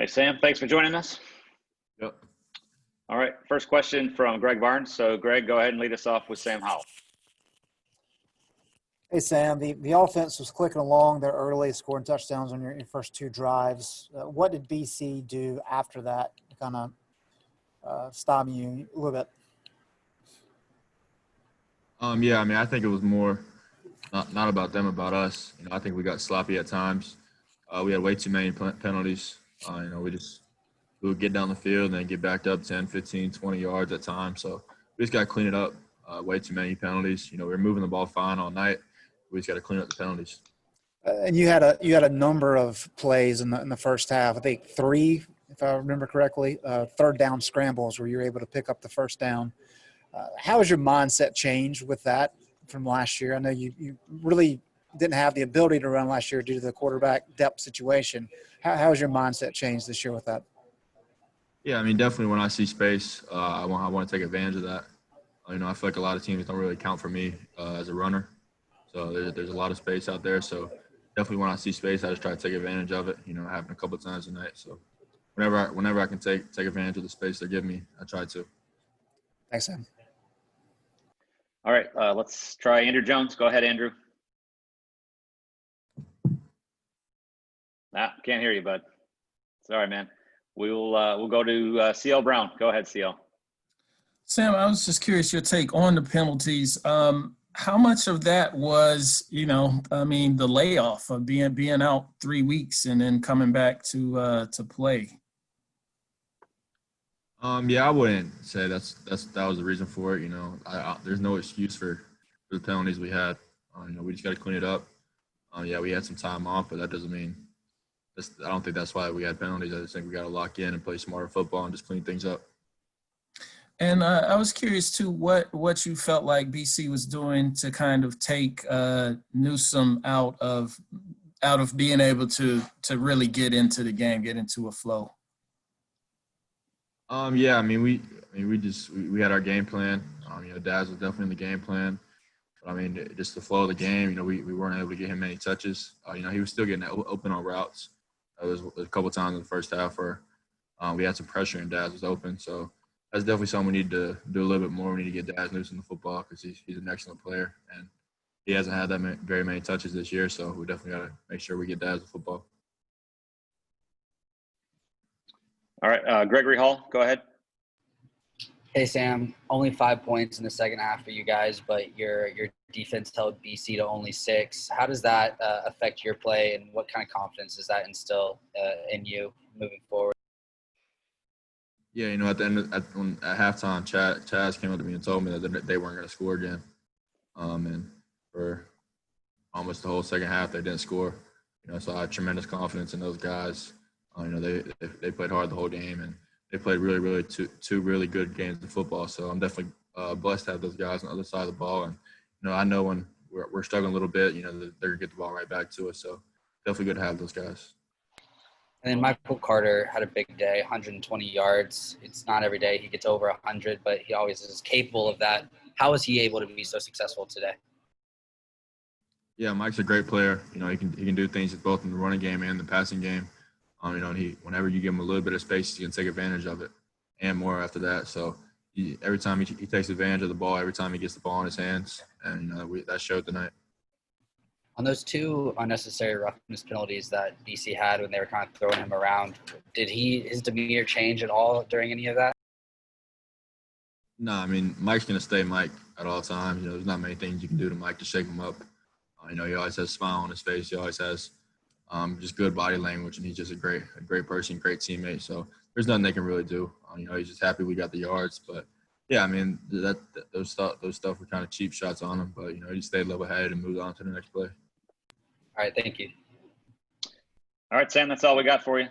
Hey, Sam, thanks for joining us. Yep. All right, first question from Greg Barnes. So, Greg, go ahead and lead us off with Sam Howell. Hey, Sam, the offense was clicking along there early, scoring touchdowns on your first two drives. What did BC do after that to kind of stymie you a little bit? Yeah, I mean, I think it was more not about them, about us. I think we got sloppy at times. We had way too many penalties. We would get down the field and then get backed up 10, 15, 20 yards at times. So we just got to clean it up. Way too many penalties. We were moving the ball fine all night. We just got to clean up the penalties. And you had a number of plays in the first half. I think 3, if I remember correctly, third down scrambles where you were able to pick up the first down. How has your mindset changed with that from last year? I know you really didn't have the ability to run last year due to the quarterback depth situation. How has your mindset changed this year with that? Yeah, I mean, definitely when I see space, I want to take advantage of that. I feel like a lot of teams don't really count for me as a runner. So there's a lot of space out there. So definitely when I see space, I just try to take advantage of it. Happened a couple of times a night. So whenever I can take advantage of the space they give me, I try to. Thanks, Sam. All right, let's try Andrew Jones. Go ahead, Andrew. Can't hear you, bud. Sorry, man. We'll go to CL Brown. Go ahead, CL. Sam, I was just curious your take on the penalties. How much of that was, the layoff of being out 3 weeks and then coming back to play? Yeah, I wouldn't say that was the reason for it. There's no excuse for the penalties we had. We just got to clean it up. Yeah, we had some time off, but that doesn't mean I don't think that's why we had penalties. I just think we got to lock in and play smarter football and just clean things up. And I was curious too, what you felt like BC was doing to kind of take Newsome out of being able to really get into the game, get into a flow. Yeah, I mean we had our game plan. Daz was definitely in the game plan. But, just the flow of the game. We weren't able to get him many touches. He was still getting open on routes. There was a couple times in the first half where we had some pressure and Daz was open. So that's definitely something we need to do a little bit more. We need to get Daz Newsome the football because he's an excellent player and he hasn't had very many touches this year. So we definitely got to make sure we get Daz the football. All right, Gregory Hall, go ahead. Hey, Sam, only 5 points in the second half for you guys, but your defense held BC to only 6. How does that affect your play, and what kind of confidence does that instill in you moving forward? Yeah, at the end at halftime, Chaz came up to me and told me that they weren't going to score again. And for almost the whole second half, they didn't score. So I had tremendous confidence in those guys. They played hard the whole game, and they played really, really two really good games of football. So I'm definitely blessed to have those guys on the other side of the ball. And, I know when we're struggling a little bit, they're going to get the ball right back to us. So definitely good to have those guys. And then Michael Carter had a big day, 120 yards. It's not every day he gets over 100, but he always is capable of that. How was he able to be so successful today? Yeah, Mike's a great player. He can do things both in the running game and the passing game. And whenever you give him a little bit of space, he can take advantage of it and more after that. So every time he takes advantage of the ball, every time he gets the ball in his hands, and that showed tonight. On those 2 unnecessary roughness penalties that BC had when they were kind of throwing him around, did his demeanor change at all during any of that? No, Mike's going to stay Mike at all times. There's not many things you can do to Mike to shake him up. He always has a smile on his face. He always has just good body language, and he's just a great person, great teammate. So there's nothing they can really do. He's just happy we got the yards. But yeah, those stuff were kind of cheap shots on him. But he stayed level headed and moved on to the next play. All right, thank you. All right, Sam, that's all we got for you.